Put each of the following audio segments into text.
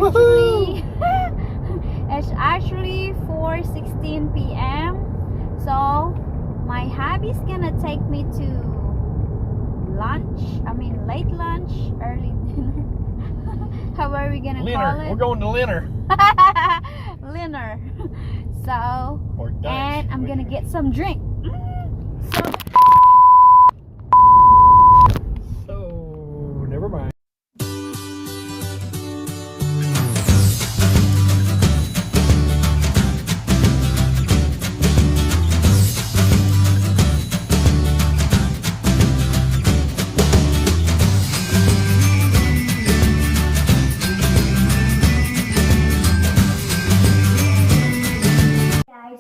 actually it's actually 4:16 p.m. So my hubby's gonna take me to lunch. I mean late lunch, early dinner. How are we gonna call it? We're going to Linner. Linner. So, Or Dutch. and I'm gonna get some drink. So, never mind.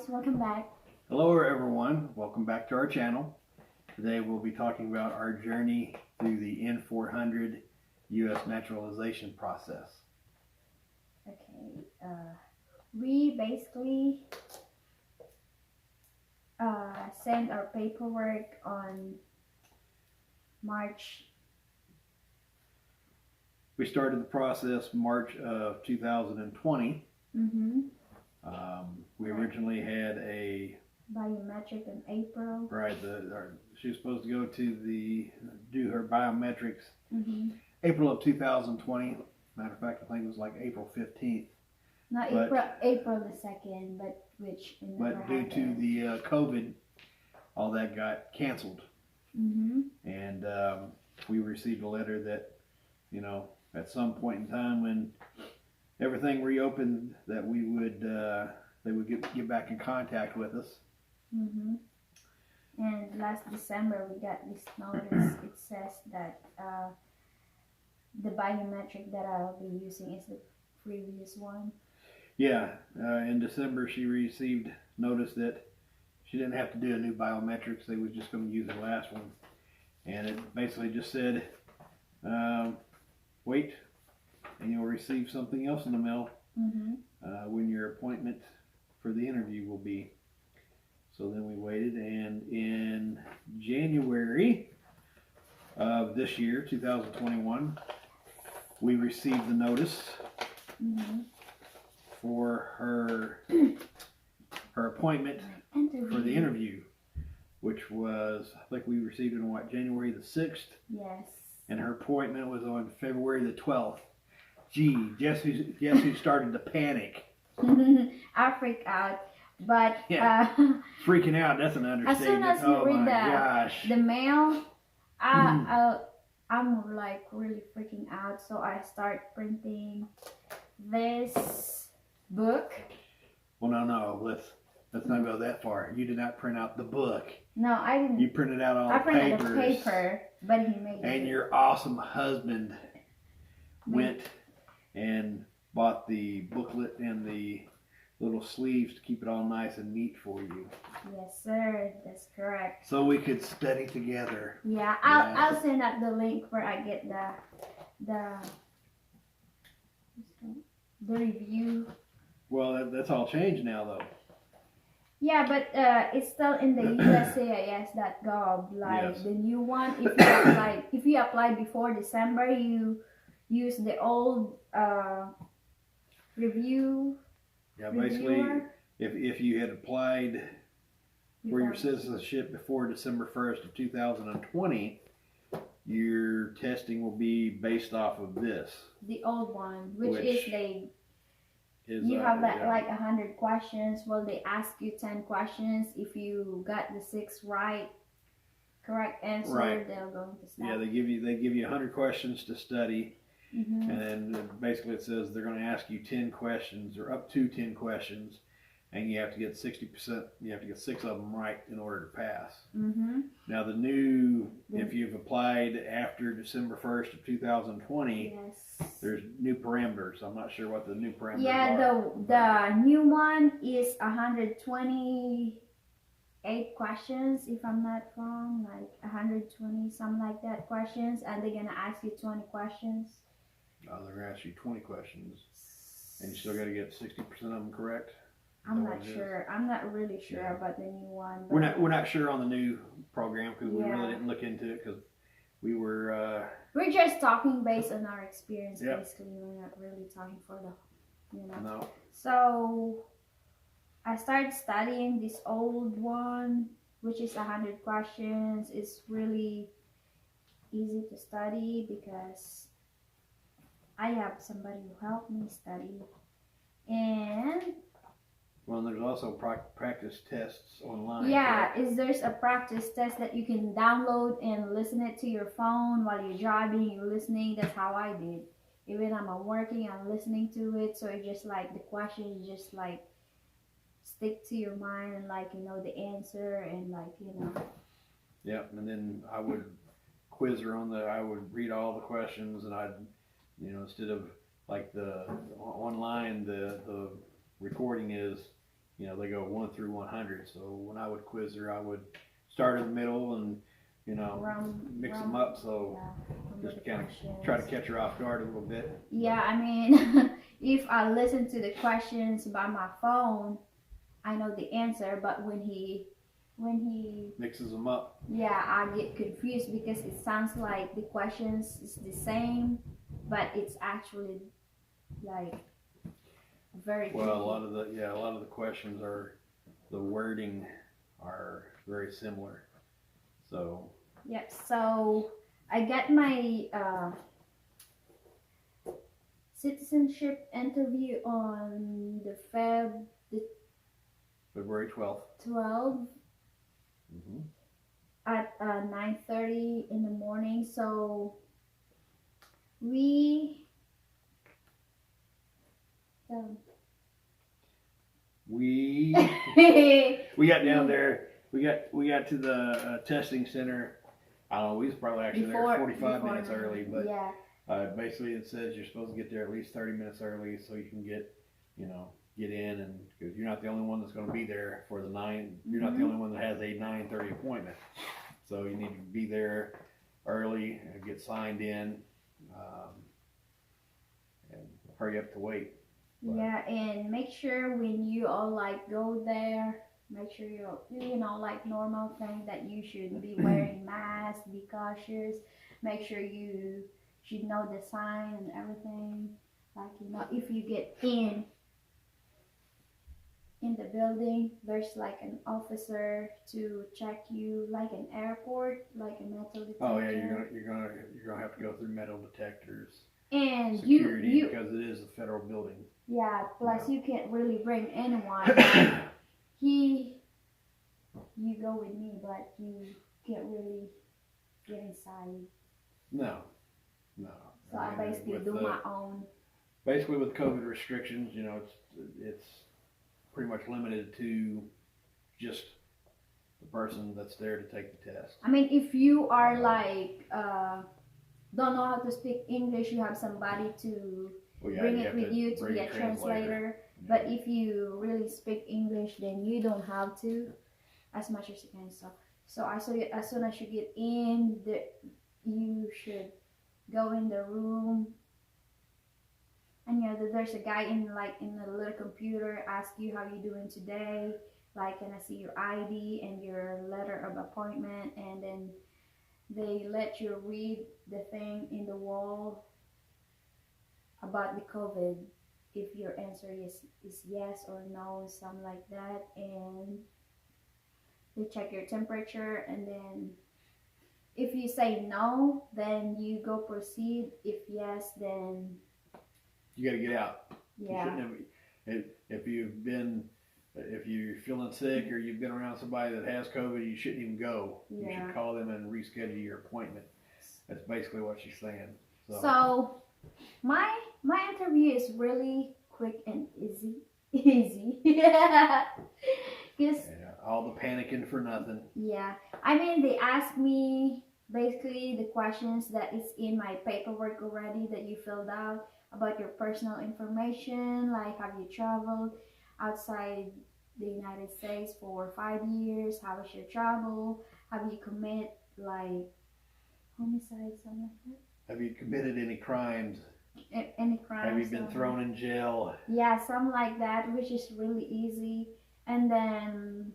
Welcome back. Hello everyone, welcome back to our channel. Today we'll be talking about our journey through the N400 U.S. naturalization process. Okay, we basically sent our paperwork on March. We started the process March of 2020. Mm-hmm. We originally had a biometric in April. Right, she was supposed to go to do her biometrics April of 2020. Matter of fact, I think it was like April 15th. Not April the 2nd, but which but due to the COVID, all that got canceled. And we received a letter that, you know, at some point in time when everything reopened, that we would they would get back in contact with us. And last December we got this notice. It says that the biometric that I'll be using is the previous one. Yeah, in December she received notice that she didn't have to do a new biometrics. They was just going to use the last one, and it basically just said, wait, and you'll receive something else in the mail when your appointment for the interview will be. So then we waited, and in January of this year, 2021, we received the notice for her appointment for the interview, which was, I think we received it on what, January the 6th? Yes. And her appointment was on February the 12th. Gee, guess who started to panic? I freaked out, but freaking out, that's an understatement. As soon as you read the mail, I'm like really freaking out. So I start printing this book. Well, no, let's not go that far. You did not print out the book. No, I didn't. You printed out all the papers. I printed the paper, but he made it. And your awesome husband went and bought the booklet and the little sleeves to keep it all nice and neat for you. Yes, sir. That's correct. So we could study together. Yeah, I'll send out the link where I get the review. Well, that's all changed now, though. Yeah, but it's still in the uscis.gov. Like the new one, if you applied before December, you use the old review. Yeah, basically, if you had applied for your citizenship before December 1st of 2020, your testing will be based off of this. The old one, which you have like 100 questions. Well, they ask you 10 questions. If you got the 6 correct answer, they're going to stop. Yeah, they give you 100 questions to study. And then basically it says they're going to ask you 10 questions or up to 10 questions, and you have to get 60%. You have to get 6 of them right in order to pass. Now if you've applied after December 1st of 2020, there's new parameters. I'm not sure what the new parameters are. Yeah, the new one is 128 questions, if I'm not wrong, like 120, something like that questions, and they're going to ask you 20 questions. Oh, they're going to ask you 20 questions, and you still got to get 60% of them correct? I'm not sure. I'm not really sure about the new one. We're not sure on the new program because we really didn't look into it because we were. We're just talking based on our experience, Yep. basically. We're not really talking for the, No. So I started studying this old one, which is 100 questions. It's really easy to study because I have somebody who helped me study. And Well, there's also practice tests online. yeah, there's a practice test that you can download and listen it to your phone while you're driving, you're listening. That's how I did. Even I'm working, I'm listening to it. So it's just like the questions just like stick to your mind and like the answer and like. Yep, and then I would quiz her I would read all the questions, and I'd, instead of like the online, the recording is, they go 1 through 100. So when I would quiz her, I would start in the middle and, mix them up. So just kind of try to catch her off guard a little bit. Yeah, I mean, if I listen to the questions by my phone, I know the answer, but when he mixes them up, yeah, I get confused because it sounds like the questions is the same, but it's actually like very well, a lot of the questions are, the wording are very similar. So yep. So I got my citizenship interview on the February 12th. 12th at 9:30 in the morning. So we we got down there. We got to the testing center. I don't know. We was probably actually there 45 minutes early, but yeah. Basically it says you're supposed to get there at least 30 minutes early so you can get in, and because you're not the only one that's going to be there for the 9. You're not the only one that has a 9:30 appointment. So you need to be there early and get signed in, and hurry up to wait. But, yeah, and make sure when you all like go there, make sure like normal thing that you should be wearing masks, be cautious, make sure you should know the sign and everything. Like if you get in the building, there's like an officer to check you, like an airport, like a metal detector. Oh yeah, you're gonna have to go through metal detectors and security you because it is a federal building. Yeah, plus you can't really bring anyone. You go with me, but you can't really get inside. No. So I basically do my own. Basically, with COVID restrictions, it's pretty much limited to just the person that's there to take the test. I mean, if you are like don't know how to speak English, you have somebody to bring it with you to be a translator. Yeah. But if you really speak English, then you don't have to, as much as you can. So as soon as you get in, you should go in the room, and there's a guy in the little computer ask you how you doing today, like can I see your ID and your letter of appointment, and then they let you read the thing in the wall about the COVID, if your answer is yes or no, something like that, and they check your temperature, and then if you say no, then you go proceed. If yes, then you got to get out. Yeah. If you're feeling sick or you've been around somebody that has COVID, you shouldn't even go. Yeah. You should call them and reschedule your appointment. That's basically what she's saying. So my interview is really quick and easy. Yeah. All the panicking for nothing. Yeah. I mean, they asked me basically the questions that is in my paperwork already that you filled out about your personal information, like have you traveled outside the United States for 5 years, how was your travel, have you committed like homicide, something like that? Have you committed any crimes? Any crimes? Have you been thrown in jail? Yeah, something like that, which is really easy. And then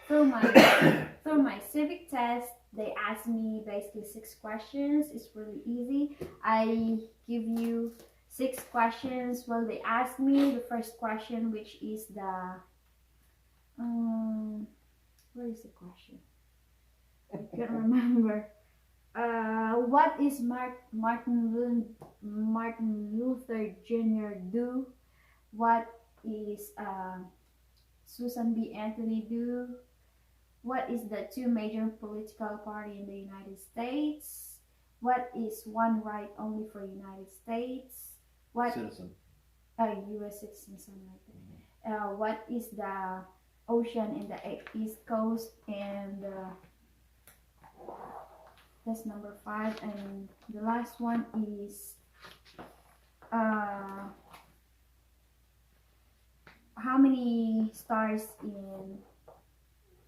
through my civic test, they asked me basically 6 questions. It's really easy. I give you 6 questions. Well, they asked me the first question, which is the where is the question? I can't remember. What is Martin Luther Jr. do? What is Susan B. Anthony do? What is the 2 major political party in the United States? What is one right only for United States? What Citizen. U.S. citizen, something like that. What is the ocean in the East Coast? And that's number 5. And the last one is how many stars in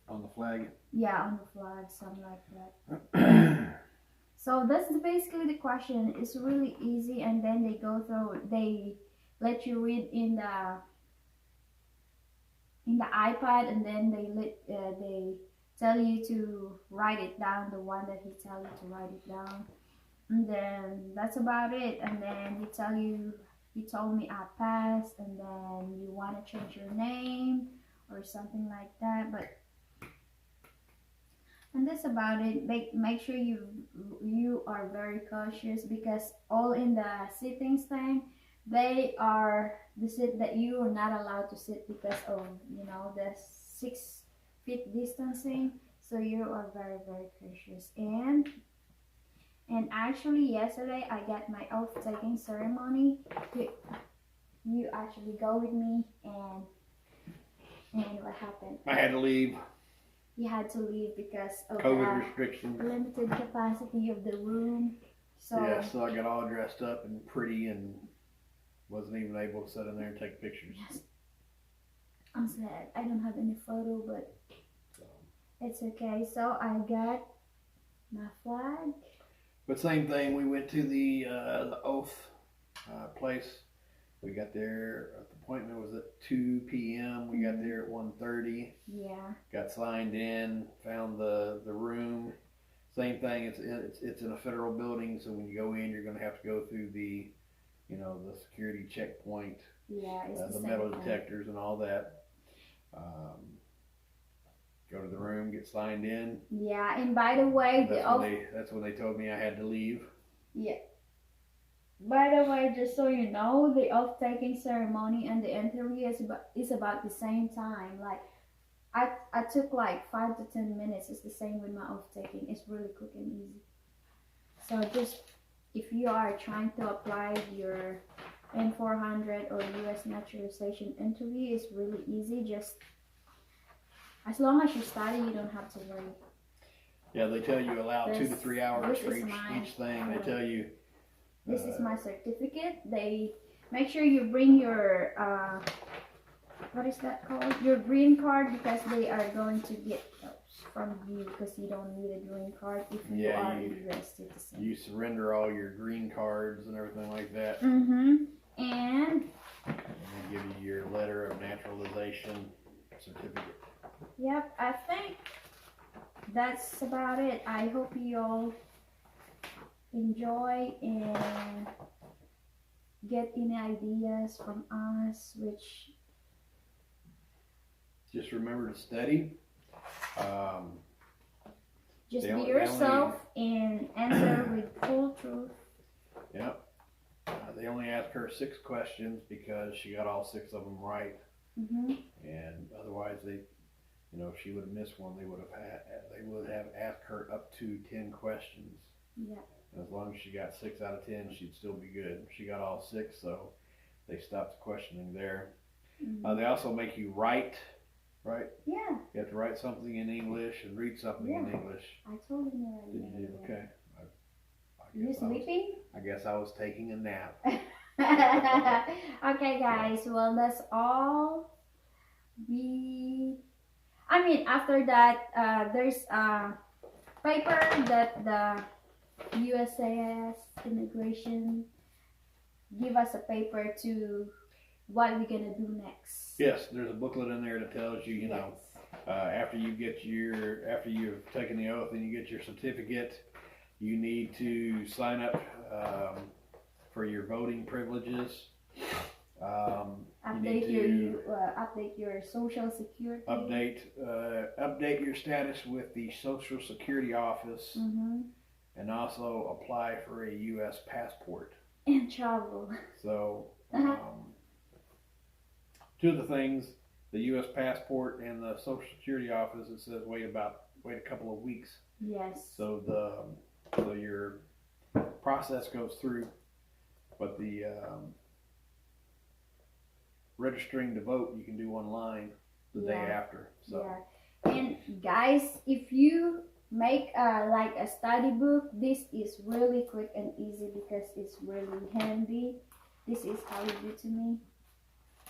On the flag. Yeah, on the flag, something like that. So that's basically the question. It's really easy, and then they go through. They let you read in the iPad, and then they tell you to write it down. The one that he tell you to write it down, and then that's about it. And then he told me I passed, and then you want to change your name or something like that, but. And that's about it. Make sure you are very cautious, because all in the sittings time, they are the sit that you are not allowed to sit because of the 6 feet distancing. So you are very, very cautious. And actually yesterday I got my oath taking ceremony. You actually go with me, and what happened? I had to leave. You had to leave because of COVID restrictions. limited capacity of the room. So Yeah, so I got all dressed up and pretty and wasn't even able to sit in there and take pictures. Yes. I'm sad. I don't have any photo, but it's okay. So I got my flag. But same thing, we went to the oath place. We got there, the appointment was at 2 p.m. We got there at 1:30. Yeah. Got signed in, found the room. Same thing, it's in a federal building, so when you go in, you're going to have to go through the security checkpoint, Yeah, it's the metal detectors and all that. Go to the room, get signed in. Yeah, and by the way, that's when they told me I had to leave. Yeah. By the way, just so you know, the oath-taking ceremony and the interview is about the same time. Like, I took like 5 to 10 minutes. It's the same with my oath-taking. It's really quick and easy. So just, if you are trying to apply your N400 or U.S. Naturalization interview, it's really easy. Just, as long as you study, you don't have to worry. Yeah, they tell you allow 2 to 3 hours for each thing. They tell you. This is my certificate. They make sure you bring your what is that called? Your green card, because they are going to get from you, because you don't need a green card if you are a U.S. citizen. You surrender all your green cards and everything like that. And they give you your letter of naturalization certificate. Yep, I think that's about it. I hope you all enjoy and get any ideas from us, which just remember to study. Just be yourself and answer with full truth. Yep. They only asked her 6 questions because she got all 6 of them right. And otherwise, if she would have missed one, they would have asked her up to 10 questions. Yeah. And as long as she got 6 out of 10, she'd still be good. She got all 6, so they stopped the questioning there. They also make you write, right? Yeah. You have to write something in English and read something in English. I told him already. Did you do? Okay. You sleeping? I guess I was taking a nap. Okay, guys. Well, that's all. After that, there's a paper that the USCIS immigration give us a paper to what we're gonna do next. Yes, there's a booklet in there that tells you, After you've taken the oath and you get your certificate, you need to sign up for your voting privileges. Update your social security. Update your status with the Social Security office, and also apply for a U.S. passport. And travel. So, two of the things, the U.S. passport and the Social Security office, it says wait a couple of weeks. Yes. So your process goes through, but the registering to vote you can do online the day after. So. Yeah. And guys, if you make like a study book, this is really quick and easy because it's really handy. This is how you do to me.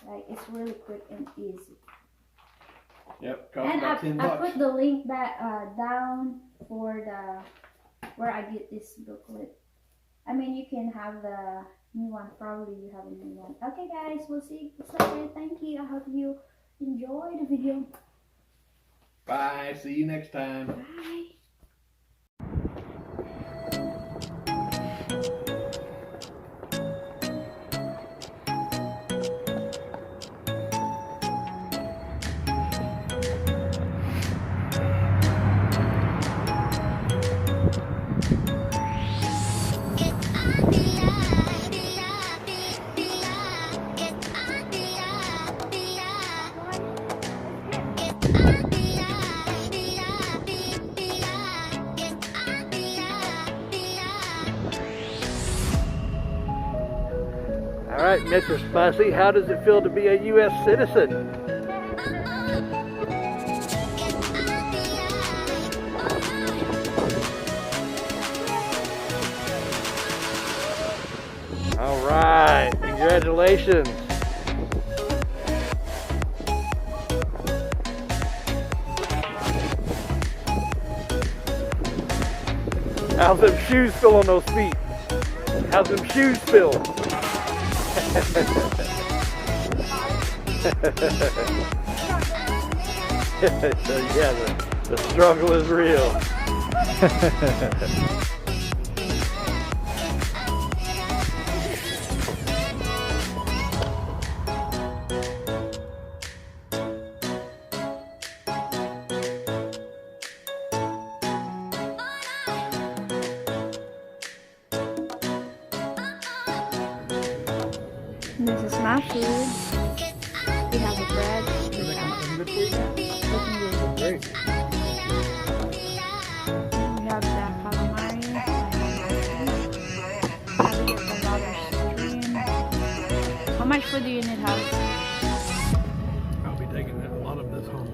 Like, it's really quick and easy. Yep, costs and about $10. I put the link back down for where I get this booklet. I mean, you can have the new one. Probably you have a new one. Okay, guys, we'll see you later. Thank you. I hope you enjoy the video. Bye. See you next time. Bye. All right, Mrs. Fussy, how does it feel to be a U.S. citizen? All right, congratulations. How's them shoes feel on those feet? How's them shoes feel? So yeah, the struggle is real. This is my food. We have the bread. Great. We have the calamari. How much food do you need, House? I'll be taking a lot of this home.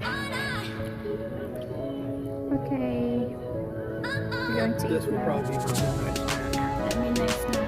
Okay. We're going to This eat will now. probably be for midnight snack. Midnight snack.